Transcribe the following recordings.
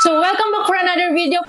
So, welcome back for another video.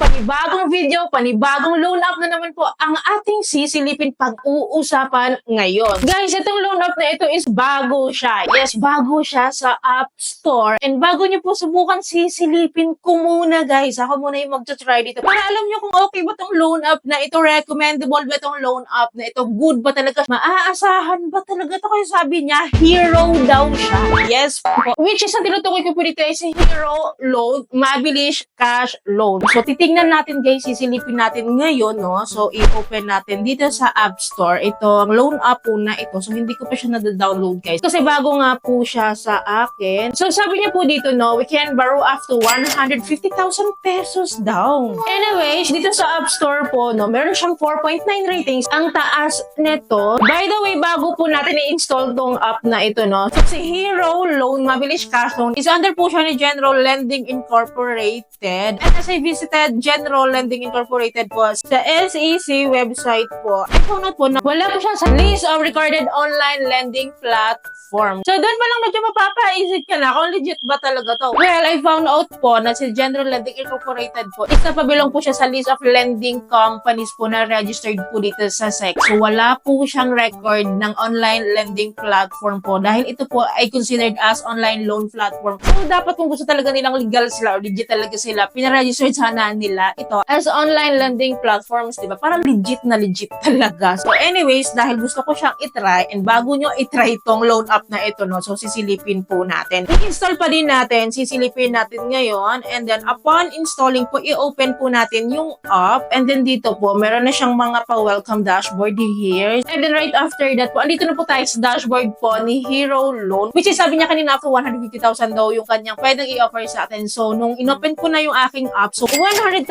Panibagong loan up na naman po ang ating sisilipin pag-uusapan ngayon. Guys, itong loan up na ito is bago siya. Yes, bago siya sa App Store. And bago nyo po subukan, sisilipin ko muna, guys. Ako muna yung mag-try dito. Para alam nyo kung okay ba itong loan up na ito, recommendable ba itong loan up na ito, good ba talaga, maaasahan ba talaga ito? Kasi sabi niya, hero daw siya. Yes po. Which is, ang tinutukoy ko po dito is hero loan, mabilis cash loan. So, titingnan natin guys, sisilipin natin ngayon, no? So, i-open natin dito sa App Store. Ito, ang loan app po na ito. So, hindi ko pa siya na-download guys. Kasi bago nga po siya sa akin. So, sabi niya po dito, no? We can borrow up to 150,000 pesos daw. Anyways, dito sa App Store po, no? Meron siyang 4.9 ratings. Ang taas nito. By the way, bago po natin i-install tong app na ito, no? So, si Hero Loan, mabilis cash loan, is under po siya ni General Lending Incorporated. And as I visited General Lending Incorporated po sa SEC website po, I found out po na wala po siya sa list of recorded online lending platform. So, doon pa lang medyo mapapaisip ka na kung legit ba talaga to. Well, I found out po na si General Lending Incorporated po, isa pa bilong po siya sa list of lending companies po na registered po dito sa SEC. So, wala po siyang record ng online lending platform po dahil ito po ay considered as online loan platform. So, dapat kung gusto talaga nilang legal sila o legit talaga sila, pinaregister sana nila ito as online lending platforms, diba? Parang legit na legit talaga. So anyways, dahil gusto ko siyang itry and bago nyo itry itong loan up na ito, no? So sisilipin po natin. I-install pa din natin, sisilipin natin ngayon and then upon installing po, i-open po natin yung app and then dito po, meron na siyang mga pa-welcome dashboard here. And then right after that po, andito na po tayo sa dashboard po ni Hero Loan, which is sabi niya kanina after 150,000 daw yung kanyang pwedeng i-offer sa atin. So nung inopen ko na yung aking app, so 100,000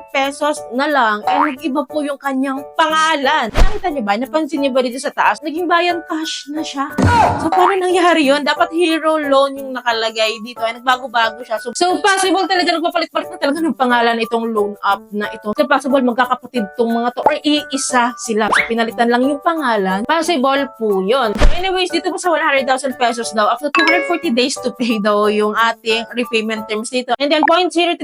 pesos na lang and nag-iba po yung kanyang pangalan. Nakita niyo ba? Napansin niyo ba dito sa taas? Naging bayan cash na siya. So paano nangyari yun? Dapat Hero Loan yung nakalagay dito ay nagbago-bago siya. So possible talaga nagpapalit-palit na talaga ng pangalan itong loan app na ito. So possible magkakapatid tong mga to or iisa sila. So pinalitan lang yung pangalan. Possible po yun. So anyways, dito po sa 100,000 pesos daw, after 240 days to pay daw yung ating repayment terms dito. And then 0.03%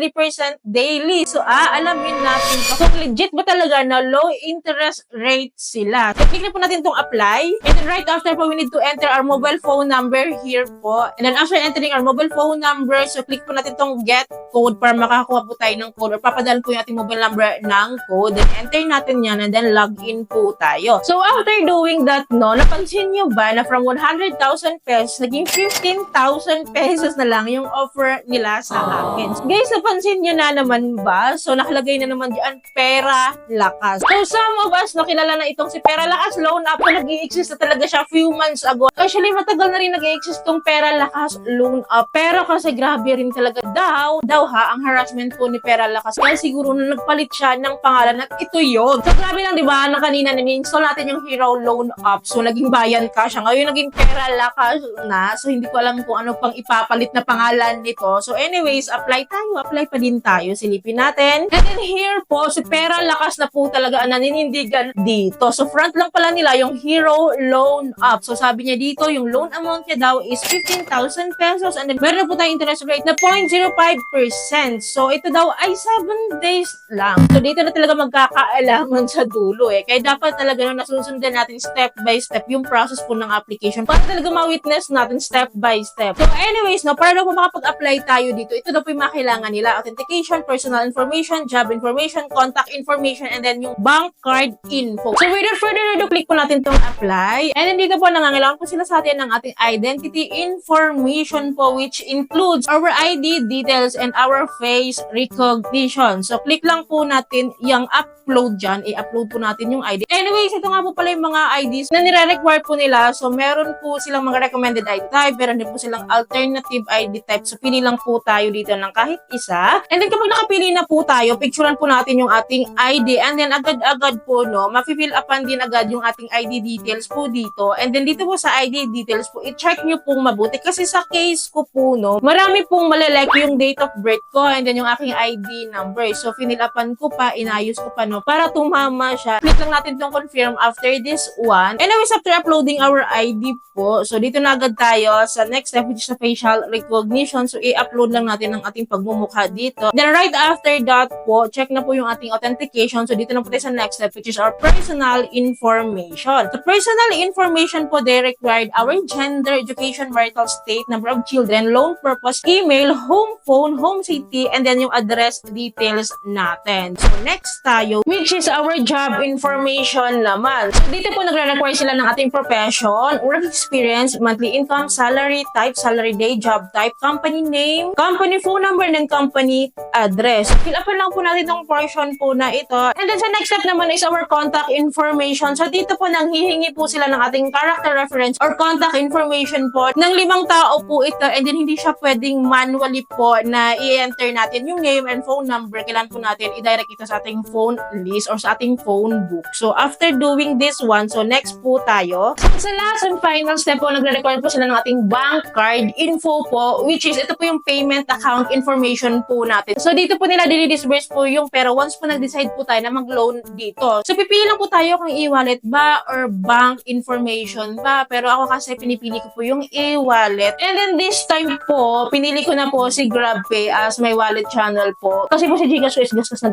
daily. So, alamin natin kung legit ba talaga na low interest rate sila. So, click na po natin itong apply. And then right after po, we need to enter our mobile phone number here po. And then after entering our mobile phone number, so click po natin itong get code para makakuha po tayo ng code or papadala po yung ating mobile number ng code. Then enter natin yan and then log in po tayo. So, after doing that, no, napansin nyo ba na from 100,000 pesos, naging 15,000 pesos na lang yung offer nila sa akin. So, guys, napansin nyo na naman ba? So, nakalagay na naman dyan, Pera Lakas. So, some of us, nakilala na itong si Pera Lakas loan app na nag-i-exist na talaga siya few months ago. Actually, matagal na rin nag-i-exist tong Pera Lakas loan app. Pero kasi grabe rin talaga daw ang harassment po ni Pera Lakas. Kaya siguro na nagpalit siya ng pangalan at ito yun. So, grabe lang, di ba? Na kanina na-install natin yung Hero Loan app. So, naging bayan ka siya. Ngayon, naging Pera Lakas na. So, hindi ko alam kung ano pang ipapalit na pangalan nito. So, anyways, apply pa din tayo. Silipin natin. And then here po, si Pera Lakas na po talaga ang naninindigan dito. So, front lang pala nila yung Hero Loan app. So, sabi niya dito, yung loan amount niya daw is 15,000 pesos. And then, meron na po tayong interest rate na 0.05%. So, ito daw ay 7 days lang. So, dito na talaga magkakaalaman sa dulo eh. Kaya dapat talaga nung nasusundan natin step by step yung process po ng application para talaga ma-witness natin step by step. So, anyways, no, para daw po makapag-apply tayo dito, ito daw po yung mga kailangan nila. Authentication, personal information, job information, contact information, and then yung bank card info. So, without further ado, click po natin itong apply. And then dito po, nangangailangan po sila sa atin ng ating identity information po, which includes our ID details and our face recognition. So, click lang po natin yung upload dyan. I-upload po natin yung ID. Anyways, ito nga po pala yung mga IDs na nire-require po nila. So, meron po silang mga recommended ID type. Meron din po silang alternative ID type. So, pili lang po tayo dito ng kahit isa. And then, kapag nakapili na po tayo, picturean po natin yung ating ID. And then, agad-agad po, no, ma-fill upan din agad yung ating ID details po dito. And then, dito po sa ID details po, i-check nyo pong mabuti. Kasi sa case ko po, no, marami pong malalike yung date of birth ko and then yung aking ID number. So, fill upan ko pa, inayos ko pa, no, no, para tumama siya. Click lang natin tong confirm after this one. Anyways, after uploading our ID po, so dito na agad tayo sa next step, which is sa facial recognition. So, i-upload lang natin ang ating pagmumukha dito. Then, right after that po, check na po yung ating authentication. So, dito na po tayo sa next step, which is our personal information. So, personal information po, they required our gender, education, marital state, number of children, loan purpose, email, home phone, home city, and then yung address details natin. So, next tayo, which is our job information naman. So, dito po nagre-require sila ng ating profession, work experience, monthly income, salary type, salary day, job type, company name, company phone number, and company address. Fill up lang po natin itong portion po na ito. And then sa next step naman is our contact information. So dito po nanghihingi po sila ng ating character reference or contact information po ng 5 tao po ito, and then hindi siya pwedeng manually po na i-enter natin yung name and phone number. Kailangan po natin i-direct ito sa ating phone list or sa ating phone book. So after doing this one, so next po tayo. So sa last and final step po, nagre-record po sila ng ating bank card info po, which is ito po yung payment account information po natin. So dito po nila dinidisburse po yung pera once po nag-decide po tayo na mag-loan dito. So pipili lang po tayo kung e-wallet ba or bank information ba, pero ako kasi pinipili ko po yung e-wallet. And then this time po, pinili ko na po si GrabPay as my wallet channel po. Kasi po si Gcash is gasgas na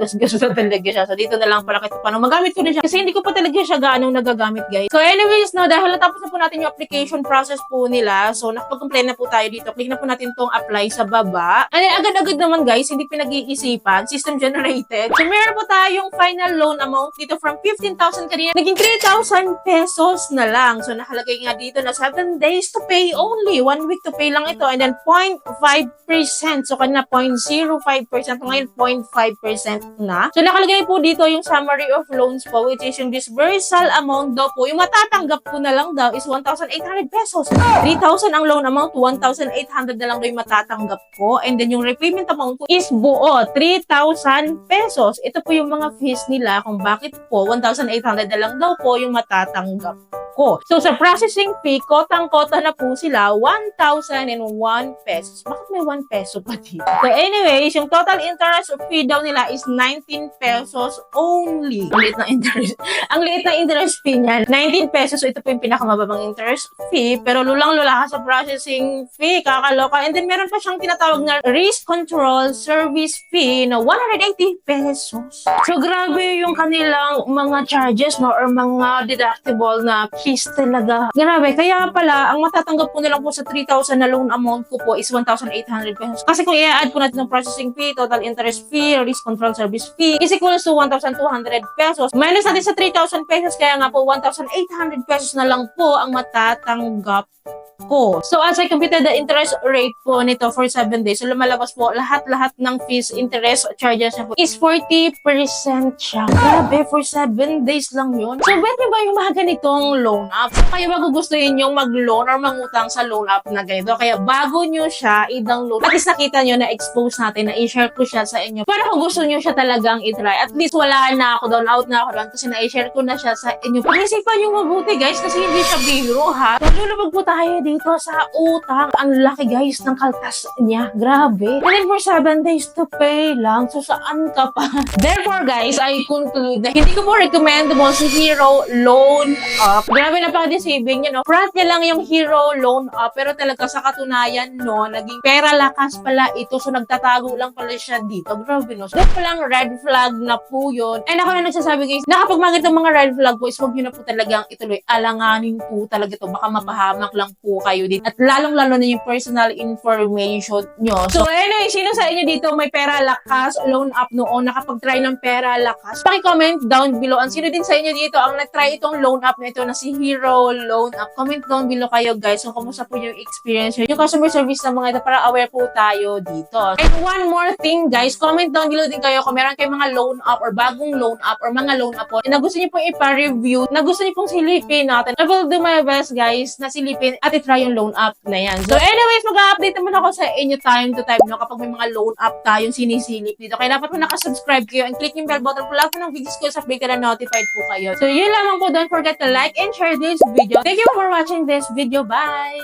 talaga siya. So dito na lang para kahit paano magamit ko na siya. Kasi hindi ko pa talaga siya gaanong nagagamit, guys. So anyways, no, dahil natapos na po natin yung application process po nila, so nakapag-complain na po tayo dito. Click na po natin tong apply sa baba. And then agad-agad naman, guys, hindi pinag-iisipan, system generated. So meron po tayong final loan amount dito from 15,000 kanina, naging 3,000 pesos na lang. So nakalagay nga dito na 7 days to pay only. 1 week to pay lang ito. And then 0.5%. So kanina 0.05%. Ngayon 0.5% na. So nakalagay po dito yung summary of loans po, which is yung disbursal amount daw po. Yung matatanggap po na lang daw is 1,800 pesos. 3,000 ang loan amount, 1,800 na lang daw yung matatanggap ko. And then yung repayment amount po is buo, 3,000 pesos. Ito po yung mga fees nila kung bakit po 1,800 na lang daw po yung matatanggap ko. So, sa processing fee, kotang-kota na po sila, 1,001 pesos. Bakit may 1 peso pa dito? So, anyways, yung total interest fee daw nila is 19 pesos only. Ang liit na interest. Ang liit na interest fee niya, 19 pesos. So, ito po yung pinakamababang interest fee. Pero lulang-lula ka sa processing fee. Kakaloka. And then, meron pa siyang tinatawag na risk control service fee na 180 pesos. So, grabe yung kanilang mga charges, no? Or mga deductible na fees talaga. Grabe. Kaya pala, ang matatanggap ko na lang po sa 3,000 na loan amount ko po is 1,800 pesos. Kasi kung i-add po natin ng processing fee, total interest fee, risk control service fee, is equals to 1,200 pesos. Minus natin sa 3,000 pesos, kaya nga po 1,800 pesos na lang po ang matatanggap ko. So, as I computed the interest rate po nito for 7 days, so lumalabas po lahat-lahat ng fees, interest, charges na po is 40% siya. Grabe, for 7 days lang yun. So, bet nyo ba yung mga ganitong loan up? So, kayo magugustuhin yung mag-loan or mangutang sa loan up na ganito. Kaya bago nyo siya i-download, at least nakita nyo na expose natin, na i-share ko siya sa inyo. Para kung gusto nyo siya talagang i-try, at least wala na ako down, out na ako doon, kasi na-i-share ko na siya sa inyo. Pag-isipan nyo mabuti, guys, kasi hindi siya biro, ha? So, lulubog po tayo dito sa utang. Ang laki, guys, ng kaltas niya. Grabe. And then for 7 days to pay lang. So, saan ka pa? Therefore, guys, I conclude na hindi ko po recommend mo si Hero Loan Up. Grabe na pa deceiving yun, no? Front niya lang yung Hero Loan Up, pero talaga sa katunayan, no, naging pera lakas pala ito. So, nagtatago lang pala siya dito. Grabe, no? So, palang red flag na po yun. And ako na nagsasabi, guys, na kapag makita ng mga red flag po, is huwag nyo na po talagang ituloy. Alanganin po talaga ito. Baka mapahamak lang po kayo dito. At lalong-lalo na yung personal information nyo. So, anyway, sino sa inyo dito may pera lakas, loan up noon, nakapag-try ng pera lakas? Paki-comment down below. Ang sino din sa inyo dito ang nag-try itong loan up na ito na si Hero Loan Up? Comment down below kayo, guys, kung kumusta po yung experience nyo, yung customer service ng mga ito, para aware po tayo dito. And one more thing, guys, comment down below din kayo kung meron kayong mga loan up or bagong loan up or mga loan up po na gusto nyo pong ipa-review, na gusto nyo pong silipin natin. I will do my best, guys, na silipin at i-try yung loan up na yan. So anyways, mag-update naman ako sa inyo time to time, no, kapag may mga loan up tayong sinisilip dito. Kaya dapat po nakasubscribe kayo and click yung bell button po lahat ng videos ko sa update na notified po kayo. So yun lamang po. Don't forget to like and share this video. Thank you for watching this video. Bye!